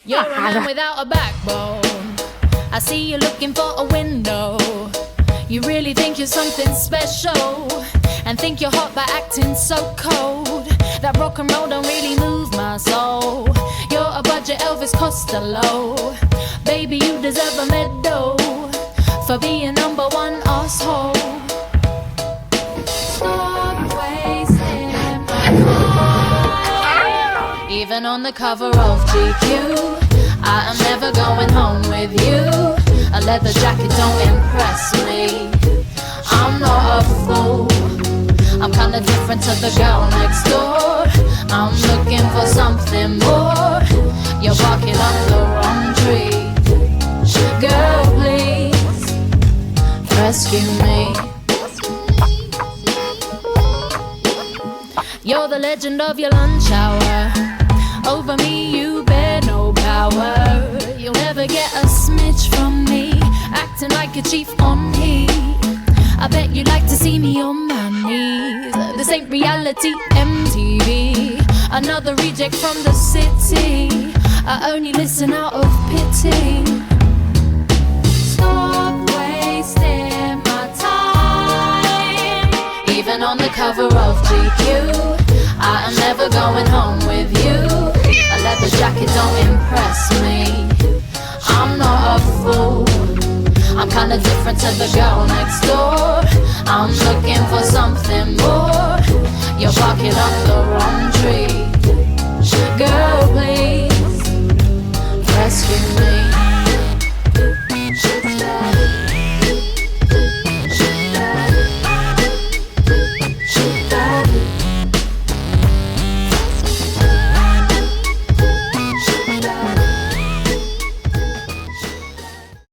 You're a man without a backbone. I see you looking for a window. You really think you're something special and think you're hot by acting so cold. That rock and roll don't really move my soul. You're a budget Elvis Costello. Baby, you deserve a medal for being number one asshole. Stop wasting my time. Even on the cover of GQ, I am never going home with you. A leather jacket don't impress me. I'm not a fool. I'm kinda different to the girl next door. I'm looking for something more. You're barking up the wrong tree. Girl, please rescue me. You're the legend of your lunch hour. Over me you bear no power. You'll never get a smidge from me, acting like a chief on heat. I bet you'd like to see me on my knees. This ain't reality MTV. Another reject from the city. I only listen out of pity. Stop wasting my time. Even on the cover of GQ, I am never going home with you. A leather jacket don't impress me. I'm not a fool. I'm kinda different to the girl next door. I'm looking for something more. You're barking up the wrong tree.